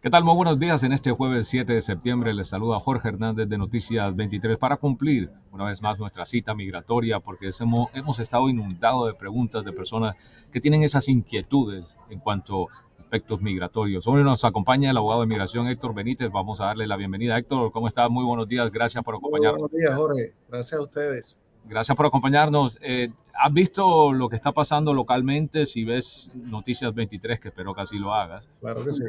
¿Qué tal? Muy buenos días. En este jueves 7 de septiembre les saluda Jorge Hernández de Noticias 23 para cumplir una vez más nuestra cita migratoria porque hemos estado inundados de preguntas de personas que tienen esas inquietudes en cuanto a aspectos migratorios. Hoy nos acompaña el abogado de migración Héctor Benítez. Vamos a darle la bienvenida. Héctor, ¿cómo estás? Muy buenos días. Gracias por Muy acompañarnos. buenos días, Jorge. Gracias a ustedes. Gracias por acompañarnos. ¿Has visto lo que está pasando localmente? Si ves Noticias 23, que espero que así lo hagas. Claro que sí.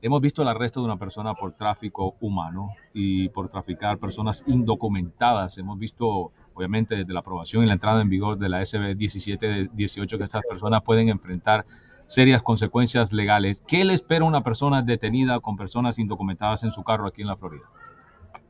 Hemos visto el arresto de una persona por tráfico humano y por traficar personas indocumentadas. Hemos visto, obviamente, desde la aprobación y la entrada en vigor de la SB 1718 que estas personas pueden enfrentar serias consecuencias legales. ¿Qué le espera a una persona detenida con personas indocumentadas en su carro aquí en la Florida?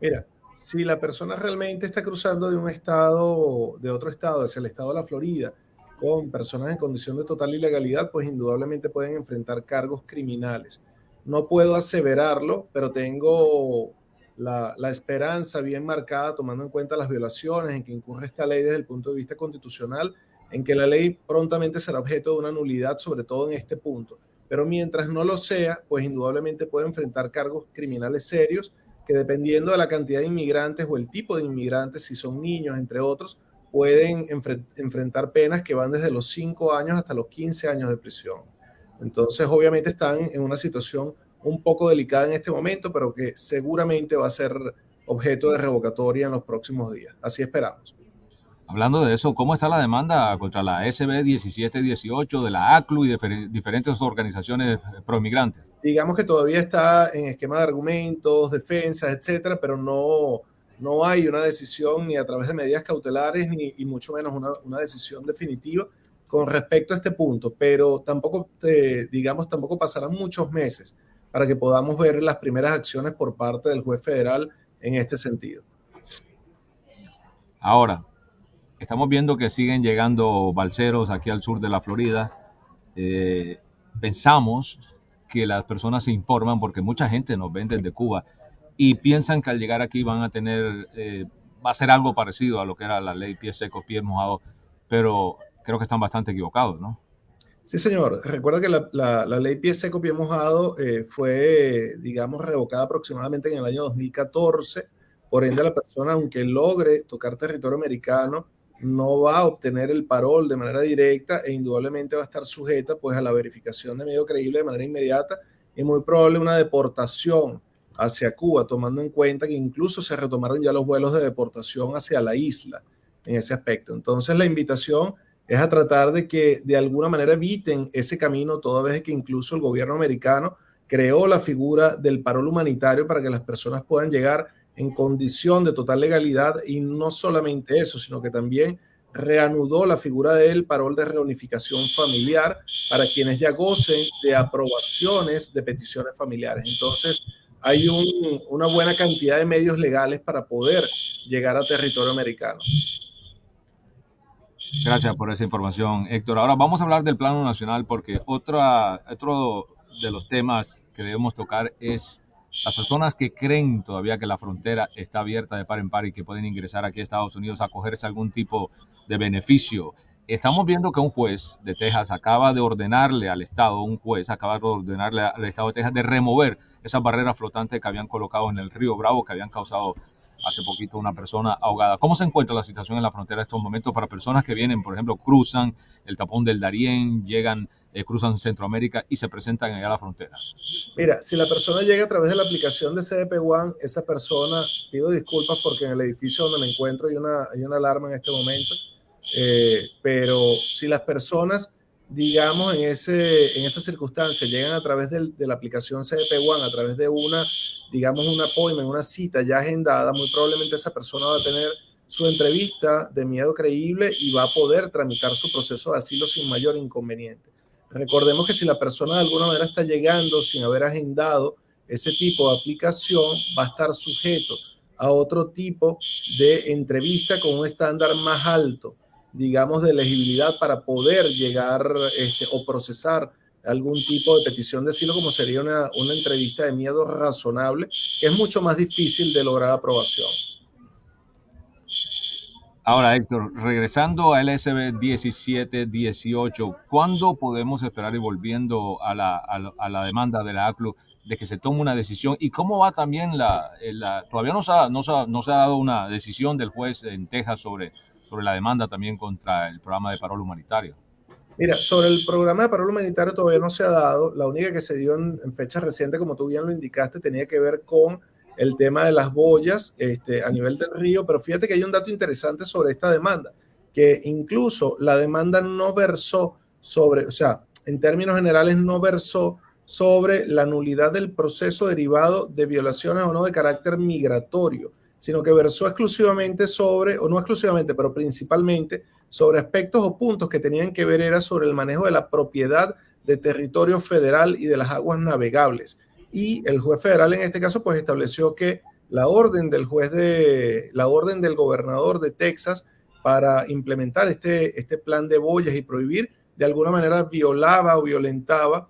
Mira, si la persona realmente está cruzando de un estado, de otro estado, hacia el estado de la Florida, con personas en condición de total ilegalidad, pues indudablemente pueden enfrentar cargos criminales. No puedo aseverarlo, pero tengo la esperanza bien marcada, tomando en cuenta las violaciones en que incurre esta ley desde el punto de vista constitucional, en que la ley prontamente será objeto de una nulidad, sobre todo en este punto. Pero mientras no lo sea, pues indudablemente puede enfrentar cargos criminales serios que dependiendo de la cantidad de inmigrantes o el tipo de inmigrantes, si son niños, entre otros, pueden enfrentar penas que van desde los 5 años hasta los 15 años de prisión. Entonces, obviamente están en una situación un poco delicada en este momento, pero que seguramente va a ser objeto de revocatoria en los próximos días. Así esperamos. Hablando de eso, ¿cómo está la demanda contra la SB 1718 de la ACLU y diferentes organizaciones pro-inmigrantes? Digamos que todavía está en esquema de argumentos, defensas, etcétera, pero no hay una decisión ni a través de medidas cautelares ni y mucho menos una decisión definitiva con respecto a este punto, pero tampoco, digamos, tampoco pasarán muchos meses para que podamos ver las primeras acciones por parte del juez federal en este sentido. Ahora, estamos viendo que siguen llegando balseros aquí al sur de la Florida. Pensamos que las personas se informan porque mucha gente nos ven desde Cuba y piensan que al llegar aquí van a tener, va a ser algo parecido a lo que era la ley pies secos, pies mojados, pero creo que están bastante equivocados, ¿no? Sí, señor. Recuerda que la ley pie seco, pie mojado fue, digamos, revocada aproximadamente en el año 2014. Por ende, la persona, aunque logre tocar territorio americano, no va a obtener el parol de manera directa e indudablemente va a estar sujeta pues, a la verificación de medio creíble de manera inmediata y muy probable una deportación hacia Cuba, tomando en cuenta que incluso se retomaron ya los vuelos de deportación hacia la isla en ese aspecto. Entonces, la invitación es a tratar de que de alguna manera eviten ese camino, toda vez que incluso el gobierno americano creó la figura del parol humanitario para que las personas puedan llegar en condición de total legalidad y no solamente eso, sino que también reanudó la figura del parol de reunificación familiar para quienes ya gocen de aprobaciones de peticiones familiares. Entonces, hay una buena cantidad de medios legales para poder llegar a territorio americano. Gracias por esa información, Héctor. Ahora vamos a hablar del plano nacional porque otro de los temas que debemos tocar es las personas que creen todavía que la frontera está abierta de par en par y que pueden ingresar aquí a Estados Unidos a cogerse algún tipo de beneficio. Estamos viendo que un juez de Texas acaba de ordenarle al Estado, un juez acaba de ordenarle al Estado de Texas de remover esas barreras flotantes que habían colocado en el río Bravo, que habían causado hace poquito una persona ahogada. ¿Cómo se encuentra la situación en la frontera en estos momentos para personas que vienen, por ejemplo, cruzan el tapón del Darién, llegan, cruzan Centroamérica y se presentan allá a la frontera? Mira, si la persona llega a través de la aplicación de CDP One, esa persona, pido disculpas porque en el edificio donde me encuentro hay una alarma en este momento, pero si las personas, digamos, en esa circunstancia llegan a través de la aplicación CDP One, a través de digamos, un appointment, una cita ya agendada, muy probablemente esa persona va a tener su entrevista de miedo creíble y va a poder tramitar su proceso de asilo sin mayor inconveniente. Recordemos que si la persona de alguna manera está llegando sin haber agendado ese tipo de aplicación, va a estar sujeto a otro tipo de entrevista con un estándar más alto, digamos, de elegibilidad para poder llegar o procesar algún tipo de petición de asilo, como sería una entrevista de miedo razonable, que es mucho más difícil de lograr aprobación. Ahora, Héctor, regresando a LSB 1718, ¿cuándo podemos esperar, y volviendo a la demanda de la ACLU, de que se tome una decisión? ¿Y cómo va también todavía no se ha dado una decisión del juez en Texas sobre la demanda también contra el programa de parol humanitario? Mira, sobre el programa de parol humanitario todavía no se ha dado. La única que se dio en fecha reciente, como tú bien lo indicaste, tenía que ver con el tema de las boyas a nivel del río. Pero fíjate que hay un dato interesante sobre esta demanda, que incluso la demanda no versó sobre, o sea, en términos generales no versó sobre la nulidad del proceso derivado de violaciones o no de carácter migratorio, sino que versó exclusivamente sobre, o no exclusivamente, pero principalmente sobre aspectos o puntos que tenían que ver era sobre el manejo de la propiedad de territorio federal y de las aguas navegables. Y el juez federal en este caso pues estableció que la orden del la orden del gobernador de Texas para implementar este plan de boyas y prohibir de alguna manera violaba o violentaba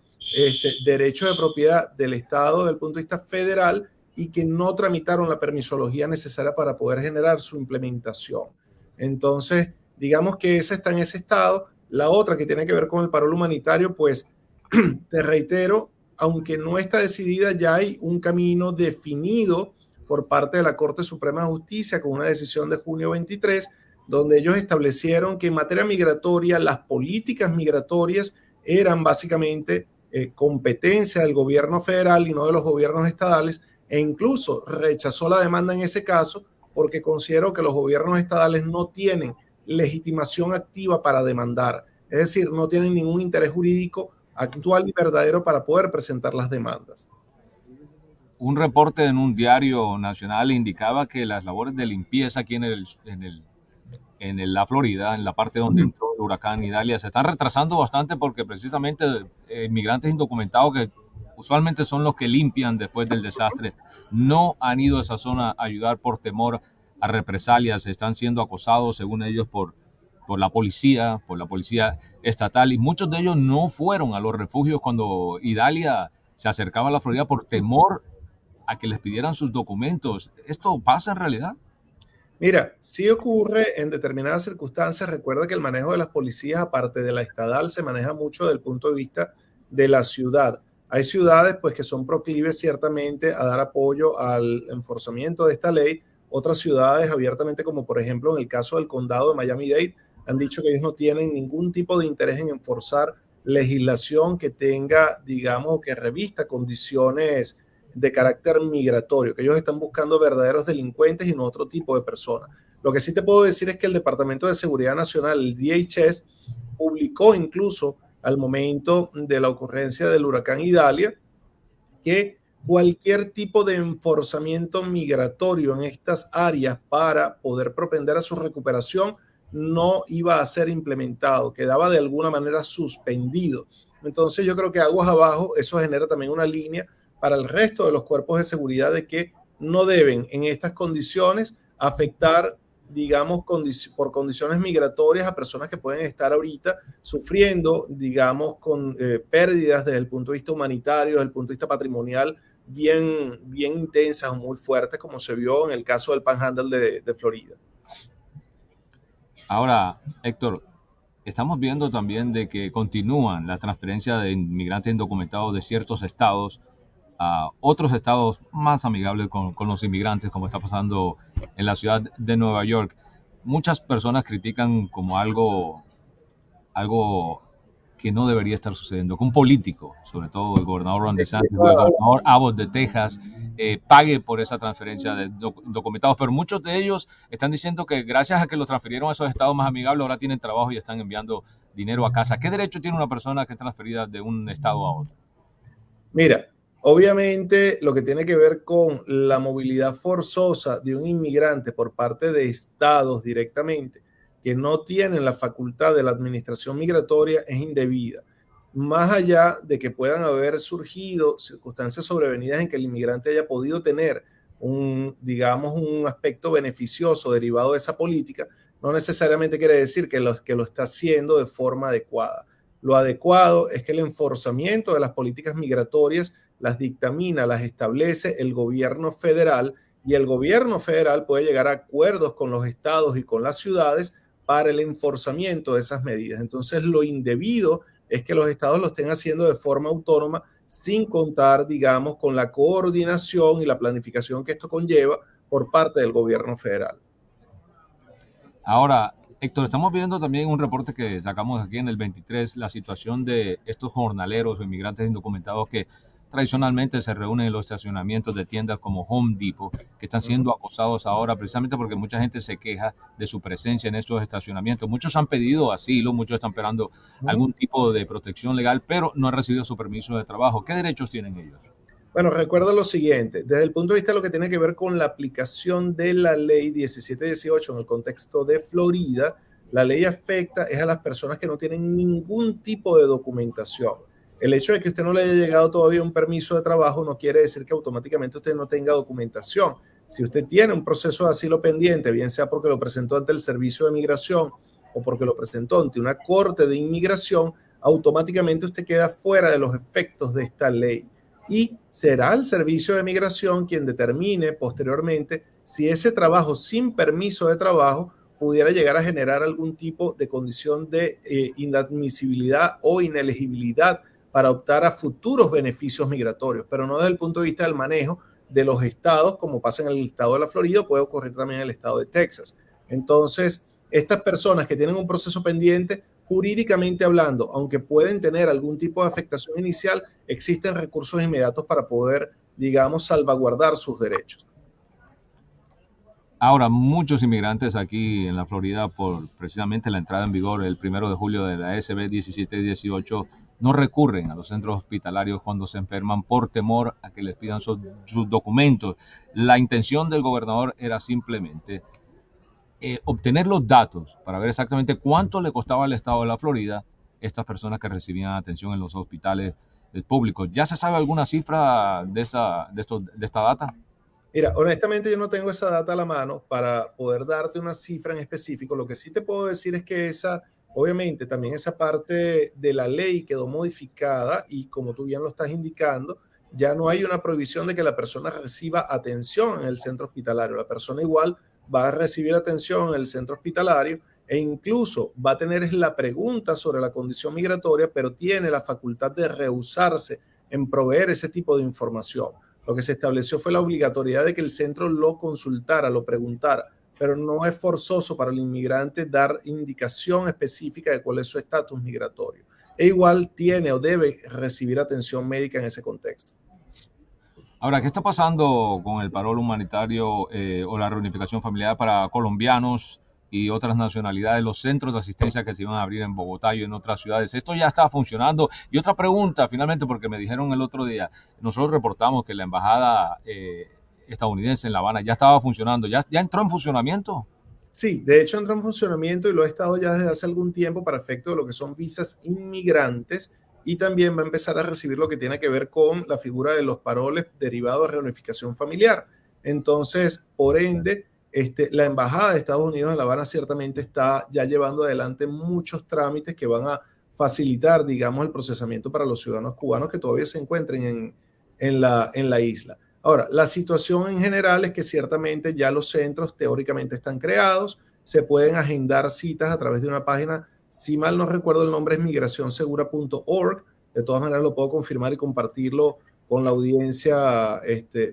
derecho de propiedad del Estado desde el punto de vista federal y que no tramitaron la permisología necesaria para poder generar su implementación. Entonces, digamos que esa está en ese estado. La otra que tiene que ver con el parol humanitario, pues te reitero, aunque no está decidida, ya hay un camino definido por parte de la Corte Suprema de Justicia con una decisión de junio 23, donde ellos establecieron que en materia migratoria las políticas migratorias eran básicamente competencia del gobierno federal y no de los gobiernos estadales, e incluso rechazó la demanda en ese caso porque consideró que los gobiernos estadales no tienen legitimación activa para demandar, es decir, no tienen ningún interés jurídico actual y verdadero para poder presentar las demandas. Un reporte en un diario nacional indicaba que las labores de limpieza aquí la Florida, en la parte donde entró el huracán Idalia, se están retrasando bastante porque precisamente inmigrantes indocumentados, que usualmente son los que limpian después del desastre, no han ido a esa zona a ayudar por temor a represalias. Están siendo acosados, según ellos, por la policía estatal, y muchos de ellos no fueron a los refugios cuando Idalia se acercaba a la Florida por temor a que les pidieran sus documentos. ¿Esto pasa en realidad? Mira, sí ocurre en determinadas circunstancias. Recuerda que el manejo de las policías, aparte de la estatal, se maneja mucho desde el punto de vista de la ciudad. Hay ciudades pues que son proclives ciertamente a dar apoyo al enforzamiento de esta ley. Otras ciudades abiertamente, como por ejemplo en el caso del condado de Miami-Dade, han dicho que ellos no tienen ningún tipo de interés en enforzar legislación que tenga, digamos, que revista condiciones de carácter migratorio, que ellos están buscando verdaderos delincuentes y no otro tipo de personas. Lo que sí te puedo decir es que el Departamento de Seguridad Nacional, el DHS, publicó incluso al momento de la ocurrencia del huracán Idalia que cualquier tipo de enforzamiento migratorio en estas áreas para poder propender a su recuperación no iba a ser implementado, quedaba de alguna manera suspendido. Entonces yo creo que aguas abajo eso genera también una línea para el resto de los cuerpos de seguridad de que no deben en estas condiciones afectar, digamos, por condiciones migratorias a personas que pueden estar ahorita sufriendo, digamos, con pérdidas desde el punto de vista humanitario, desde el punto de vista patrimonial, bien intensas o muy fuertes, como se vio en el caso del Panhandle de Florida. Ahora, Héctor, estamos viendo también de que continúan la transferencia de inmigrantes indocumentados de ciertos estados a otros estados más amigables con los inmigrantes, como está pasando en la ciudad de Nueva York. Muchas personas critican como algo que no debería estar sucediendo, que un político, sobre todo el gobernador Ron DeSantis o el gobernador Abbott de Texas, pague por esa transferencia de documentados, pero muchos de ellos están diciendo que gracias a que los transfirieron a esos estados más amigables, ahora tienen trabajo y están enviando dinero a casa. ¿Qué derecho tiene una persona que es transferida de un estado a otro? Mira, obviamente lo que tiene que ver con la movilidad forzosa de un inmigrante por parte de estados directamente que no tienen la facultad de la administración migratoria es indebida. Más allá de que puedan haber surgido circunstancias sobrevenidas en que el inmigrante haya podido tener digamos, un aspecto beneficioso derivado de esa política, no necesariamente quiere decir que lo está haciendo de forma adecuada. Lo adecuado es que el enforzamiento de las políticas migratorias las dictamina, las establece el gobierno federal y el gobierno federal puede llegar a acuerdos con los estados y con las ciudades para el enforzamiento de esas medidas. Entonces, lo indebido es que los estados lo estén haciendo de forma autónoma sin contar, digamos, con la coordinación y la planificación que esto conlleva por parte del gobierno federal. Ahora, Héctor, estamos viendo también un reporte que sacamos aquí en el 23, la situación de estos jornaleros o inmigrantes indocumentados que tradicionalmente se reúnen en los estacionamientos de tiendas como Home Depot, que están siendo acosados ahora precisamente porque mucha gente se queja de su presencia en estos estacionamientos. Muchos han pedido asilo, muchos están esperando algún tipo de protección legal, pero no han recibido su permiso de trabajo. ¿Qué derechos tienen ellos? Bueno, recuerda lo siguiente, desde el punto de vista de lo que tiene que ver con la aplicación de la ley 1718 en el contexto de Florida, la ley afecta es a las personas que no tienen ningún tipo de documentación. El hecho de que usted no le haya llegado todavía un permiso de trabajo no quiere decir que automáticamente usted no tenga documentación. Si usted tiene un proceso de asilo pendiente, bien sea porque lo presentó ante el Servicio de Migración o porque lo presentó ante una corte de inmigración, automáticamente usted queda fuera de los efectos de esta ley. Y será el Servicio de Migración quien determine posteriormente si ese trabajo sin permiso de trabajo pudiera llegar a generar algún tipo de condición de inadmisibilidad o inelegibilidad para optar a futuros beneficios migratorios, pero no desde el punto de vista del manejo de los estados, como pasa en el estado de la Florida, puede ocurrir también en el estado de Texas. Entonces, estas personas que tienen un proceso pendiente, jurídicamente hablando, aunque pueden tener algún tipo de afectación inicial, existen recursos inmediatos para poder, digamos, salvaguardar sus derechos. Ahora, muchos inmigrantes aquí en la Florida, por precisamente la entrada en vigor el 1 de julio de la SB 1718, no recurren a los centros hospitalarios cuando se enferman por temor a que les pidan sus documentos. La intención del gobernador era simplemente obtener los datos para ver exactamente cuánto le costaba al estado de la Florida estas personas que recibían atención en los hospitales públicos. ¿Ya se sabe alguna cifra de esta data? Mira, honestamente yo no tengo esa data a la mano para poder darte una cifra en específico. Lo que sí te puedo decir es que obviamente también esa parte de la ley quedó modificada y como tú bien lo estás indicando, ya no hay una prohibición de que la persona reciba atención en el centro hospitalario. La persona igual va a recibir atención en el centro hospitalario e incluso va a tener la pregunta sobre la condición migratoria, pero tiene la facultad de rehusarse en proveer ese tipo de información. Lo que se estableció fue la obligatoriedad de que el centro lo consultara, lo preguntara, pero no es forzoso para el inmigrante dar indicación específica de cuál es su estatus migratorio. E igual tiene o debe recibir atención médica en ese contexto. Ahora, ¿qué está pasando con el parol humanitario o la reunificación familiar para colombianos y otras nacionalidades, los centros de asistencia que se iban a abrir en Bogotá y en otras ciudades? ¿Esto ya está funcionando? Y otra pregunta, finalmente, porque me dijeron el otro día, nosotros reportamos que la embajada estadounidense en La Habana ya estaba funcionando, ¿ya entró en funcionamiento? Sí, de hecho entró en funcionamiento y lo ha estado ya desde hace algún tiempo para efecto de lo que son visas inmigrantes y también va a empezar a recibir lo que tiene que ver con la figura de los paroles derivados de reunificación familiar. Entonces, por ende, la Embajada de Estados Unidos en La Habana ciertamente está ya llevando adelante muchos trámites que van a facilitar, digamos, el procesamiento para los ciudadanos cubanos que todavía se encuentren en la isla. Ahora, la situación en general es que ciertamente ya los centros teóricamente están creados, se pueden agendar citas a través de una página, si mal no recuerdo el nombre es migracionsegura.org, de todas maneras lo puedo confirmar y compartirlo con la audiencia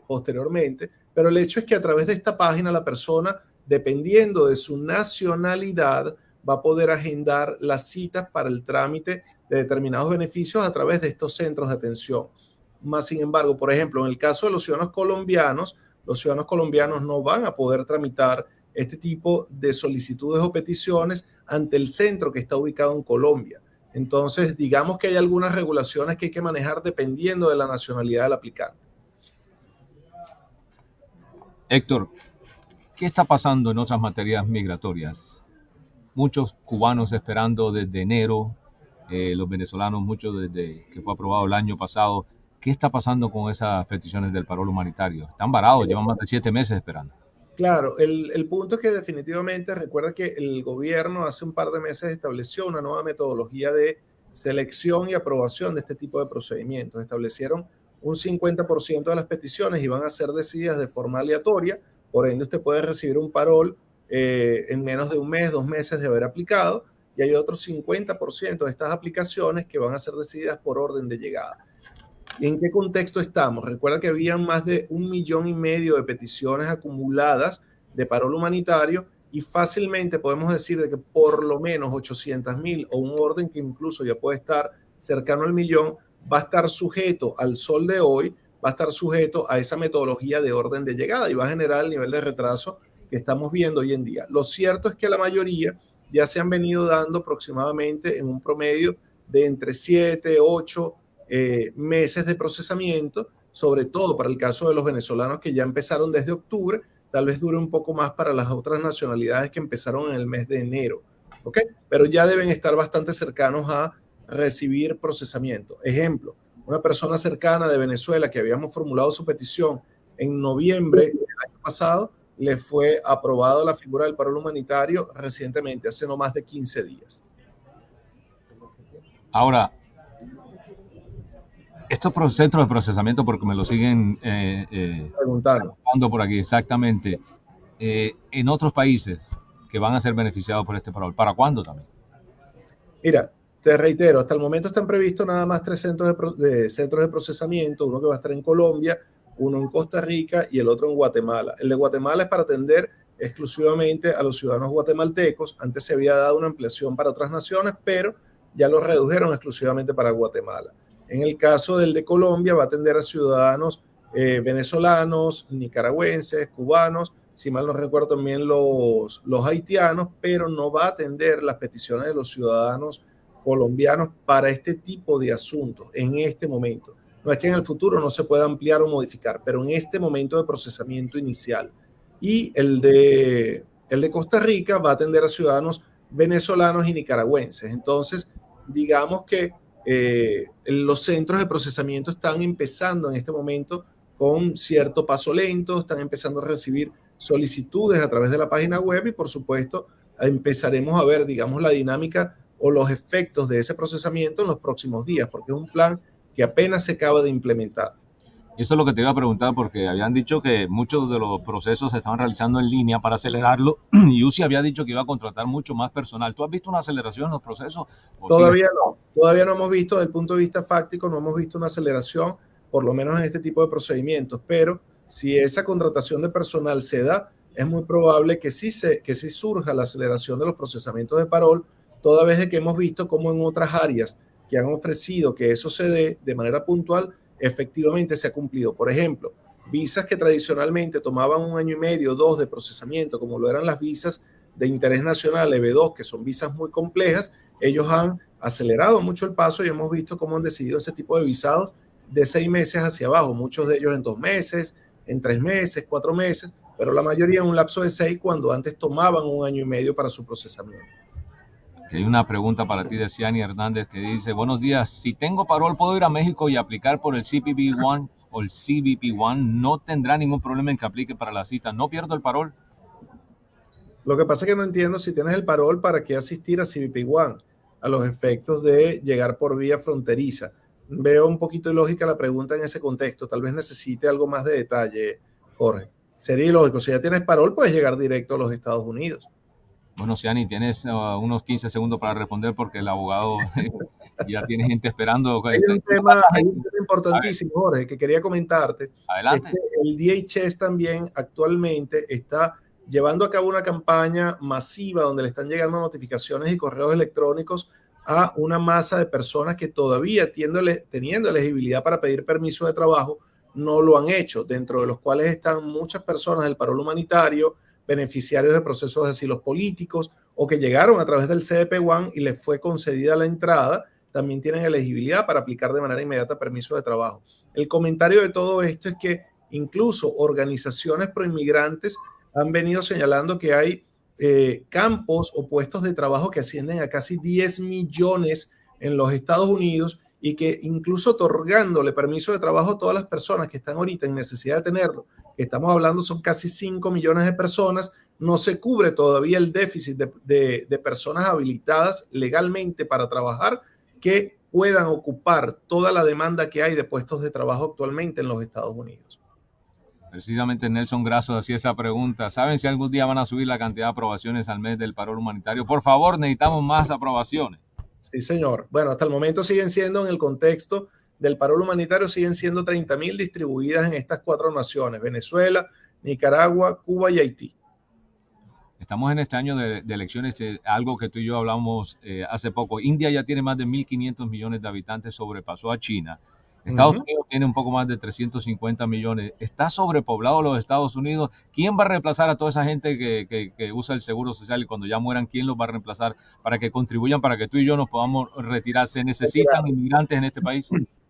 posteriormente, pero el hecho es que a través de esta página la persona, dependiendo de su nacionalidad, va a poder agendar las citas para el trámite de determinados beneficios a través de estos centros de atención. Más sin embargo, por ejemplo, en el caso de los ciudadanos colombianos no van a poder tramitar este tipo de solicitudes o peticiones ante el centro que está ubicado en Colombia. Entonces, digamos que hay algunas regulaciones que hay que manejar dependiendo de la nacionalidad del aplicante. Héctor, ¿qué está pasando en otras materias migratorias? Muchos cubanos esperando desde enero, los venezolanos muchos desde que fue aprobado el año pasado. ¿Qué está pasando con esas peticiones del parol humanitario? Están varados, llevan más de 7 meses esperando. Claro, el punto es que definitivamente recuerda que el gobierno hace un par de meses estableció una nueva metodología de selección y aprobación de este tipo de procedimientos. Establecieron un 50% de las peticiones iban a ser decididas de forma aleatoria, por ende usted puede recibir un parol en menos de un mes, 2 meses de haber aplicado, y hay otro 50% de estas aplicaciones que van a ser decididas por orden de llegada. ¿En qué contexto estamos? Recuerda que habían más de 1,5 millones de peticiones acumuladas de parol humanitario y fácilmente podemos decir de que por lo menos 800,000 o un orden que incluso ya puede estar cercano al millón va a estar sujeto al sol de hoy, va a estar sujeto a esa metodología de orden de llegada y va a generar el nivel de retraso que estamos viendo hoy en día. Lo cierto es que la mayoría ya se han venido dando aproximadamente en un promedio de entre 7, 8 meses de procesamiento, sobre todo para el caso de los venezolanos que ya empezaron desde octubre, tal vez dure un poco más para las otras nacionalidades que empezaron en el mes de enero, ¿ok? Pero ya deben estar bastante cercanos a recibir procesamiento. Ejemplo, una persona cercana de Venezuela que habíamos formulado su petición en noviembre del año pasado, le fue aprobado la figura del parol humanitario recientemente, hace no más de 15 días. Ahora, estos centros de procesamiento, porque me lo siguen preguntando por aquí, exactamente, en otros países que van a ser beneficiados por este parol, ¿para cuándo también? Mira, te reitero, hasta el momento están previstos nada más 3 centros de procesamiento, uno que va a estar en Colombia, uno en Costa Rica y el otro en Guatemala. El de Guatemala es para atender exclusivamente a los ciudadanos guatemaltecos. Antes se había dado una ampliación para otras naciones, pero ya lo redujeron exclusivamente para Guatemala. En el caso del de Colombia va a atender a ciudadanos venezolanos, nicaragüenses, cubanos, si mal no recuerdo también los haitianos, pero no va a atender las peticiones de los ciudadanos colombianos para este tipo de asuntos en este momento. No es que en el futuro no se pueda ampliar o modificar, pero en este momento de procesamiento inicial. Y el de Costa Rica va a atender a ciudadanos venezolanos y nicaragüenses. Entonces, digamos que los centros de procesamiento están empezando en este momento con cierto paso lento, están empezando a recibir solicitudes a través de la página web y por supuesto empezaremos a ver, digamos, la dinámica o los efectos de ese procesamiento en los próximos días, porque es un plan que apenas se acaba de implementar. Eso es lo que te iba a preguntar, porque habían dicho que muchos de los procesos se estaban realizando en línea para acelerarlo, y UCI había dicho que iba a contratar mucho más personal. ¿Tú has visto una aceleración en los procesos? Todavía no hemos visto, desde el punto de vista fáctico, no hemos visto una aceleración, por lo menos en este tipo de procedimientos, pero si esa contratación de personal se da, es muy probable que sí surja la aceleración de los procesamientos de parol, toda vez de que hemos visto cómo en otras áreas que han ofrecido que eso se dé de manera puntual, efectivamente se ha cumplido. Por ejemplo, visas que tradicionalmente tomaban 1 año y medio, 2 de procesamiento, como lo eran las visas de interés nacional EB2, que son visas muy complejas, ellos han acelerado mucho el paso y hemos visto cómo han decidido ese tipo de visados de 6 meses hacia abajo, muchos de ellos en 2 meses, en 3 meses, 4 meses, pero la mayoría en un lapso de 6 cuando antes tomaban 1 año y medio para su procesamiento. Hay una pregunta para ti de Ciani Hernández que dice: buenos días, si tengo parol, ¿puedo ir a México y aplicar por el CBP-1 o el CBP-1? No tendrá ningún problema en que aplique para la cita. ¿No pierdo el parol? Lo que pasa es que no entiendo, si tienes el parol, ¿para qué asistir a CBP-1? A los efectos de llegar por vía fronteriza. Veo un poquito ilógica la pregunta en ese contexto. Tal vez necesite algo más de detalle, Jorge. Sería ilógico. Si ya tienes parol, puedes llegar directo a los Estados Unidos. Bueno, Ciani, tienes unos 15 segundos para responder porque el abogado ya tiene gente esperando. Hay un tema importantísimo, Jorge, que quería comentarte. Adelante. El DHS también actualmente está llevando a cabo una campaña masiva donde le están llegando notificaciones y correos electrónicos a una masa de personas que todavía teniendo elegibilidad para pedir permiso de trabajo, no lo han hecho, dentro de los cuales están muchas personas del parol humanitario, beneficiarios de procesos de asilos políticos o que llegaron a través del CBP-1 y les fue concedida la entrada, también tienen elegibilidad para aplicar de manera inmediata permiso de trabajo. El comentario de todo esto es que incluso organizaciones proinmigrantes han venido señalando que hay campos o puestos de trabajo que ascienden a casi 10 millones en los Estados Unidos y que incluso otorgándole permiso de trabajo a todas las personas que están ahorita en necesidad de tenerlo, que estamos hablando son casi 5 millones de personas, no se cubre todavía el déficit de personas habilitadas legalmente para trabajar que puedan ocupar toda la demanda que hay de puestos de trabajo actualmente en los Estados Unidos. Precisamente Nelson Grasso hacía esa pregunta. ¿Saben si algún día van a subir la cantidad de aprobaciones al mes del paro humanitario? Por favor, necesitamos más aprobaciones. Sí, señor. Bueno, hasta el momento siguen siendo, en el contexto del paro humanitario, siguen siendo 30.000 distribuidas en estas 4 naciones: Venezuela, Nicaragua, Cuba y Haití. Estamos en este año de elecciones, algo que tú y yo hablamos hace poco. India ya tiene más de 1.500 millones de habitantes, sobrepasó a China. Estados Unidos tiene un poco más de 350 millones. Está sobrepoblado los Estados Unidos. ¿Quién va a reemplazar a toda esa gente que usa el seguro social y cuando ya mueran, quién los va a reemplazar para que contribuyan, para que tú y yo nos podamos retirar? ¿Se necesitan inmigrantes en este país?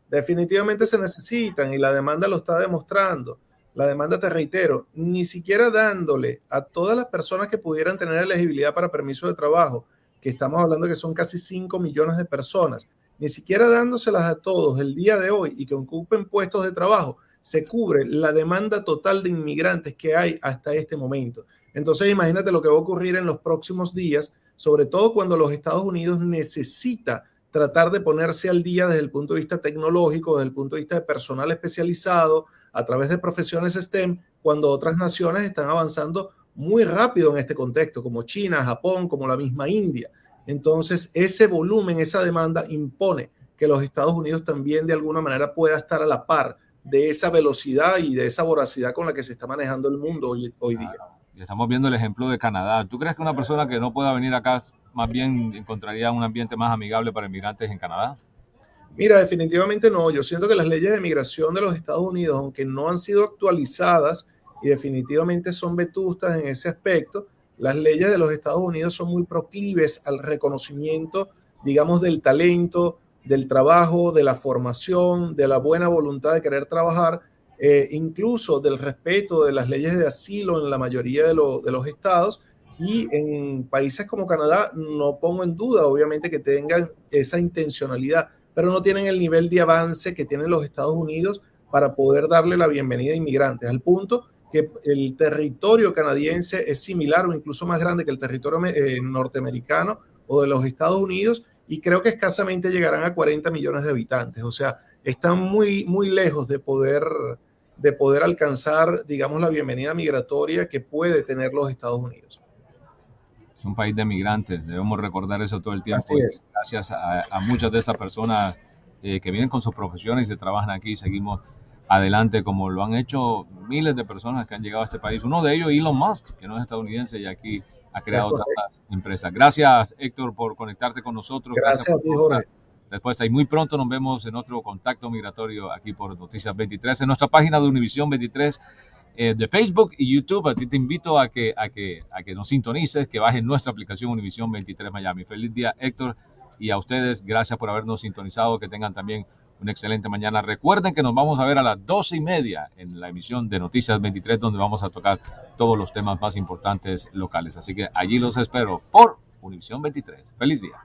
Definitivamente se necesitan y la demanda lo está demostrando. La demanda, te reitero, ni siquiera dándole a todas las personas que pudieran tener elegibilidad para permiso de trabajo, que estamos hablando que son casi 5 millones de personas, ni siquiera dándoselas a todos el día de hoy y que ocupen puestos de trabajo, se cubre la demanda total de inmigrantes que hay hasta este momento. Entonces, imagínate lo que va a ocurrir en los próximos días, sobre todo cuando los Estados Unidos necesita tratar de ponerse al día desde el punto de vista tecnológico, desde el punto de vista de personal especializado, a través de profesiones STEM, cuando otras naciones están avanzando muy rápido en este contexto, como China, Japón, como la misma India. Entonces, ese volumen, esa demanda impone que los Estados Unidos también de alguna manera pueda estar a la par de esa velocidad y de esa voracidad con la que se está manejando el mundo hoy día. Y estamos viendo el ejemplo de Canadá. ¿Tú crees que una persona que no pueda venir acá más bien encontraría un ambiente más amigable para inmigrantes en Canadá? Mira, definitivamente no. Yo siento que las leyes de migración de los Estados Unidos, aunque no han sido actualizadas y definitivamente son vetustas en ese aspecto, las leyes de los Estados Unidos son muy proclives al reconocimiento, digamos, del talento, del trabajo, de la formación, de la buena voluntad de querer trabajar, incluso del respeto de las leyes de asilo en la mayoría de los estados. Y en países como Canadá no pongo en duda, obviamente, que tengan esa intencionalidad, pero no tienen el nivel de avance que tienen los Estados Unidos para poder darle la bienvenida a inmigrantes, al punto que el territorio canadiense es similar o incluso más grande que el territorio norteamericano o de los Estados Unidos, y creo que escasamente llegarán a 40 millones de habitantes. O sea, están muy, muy lejos de poder alcanzar, digamos, la bienvenida migratoria que puede tener los Estados Unidos. Es un país de migrantes, debemos recordar eso todo el tiempo. Así es. Gracias a muchas de estas personas que vienen con sus profesiones y se trabajan aquí, seguimos adelante como lo han hecho miles de personas que han llegado a este país. Uno de ellos, Elon Musk, que no es estadounidense y aquí ha creado tantas empresas. Gracias, Héctor, por conectarte con nosotros. Gracias a ti, Jorge. Después, y muy pronto nos vemos en otro contacto migratorio aquí por Noticias 23, en nuestra página de Univisión 23 de Facebook y YouTube. A ti te invito a que nos sintonices, que bajes nuestra aplicación Univisión 23 Miami. Feliz día, Héctor, y a ustedes, gracias por habernos sintonizado. Que tengan también una excelente mañana. Recuerden que nos vamos a ver a las 12:30 en la emisión de Noticias 23, donde vamos a tocar todos los temas más importantes locales. Así que allí los espero por Univisión 23. Feliz día.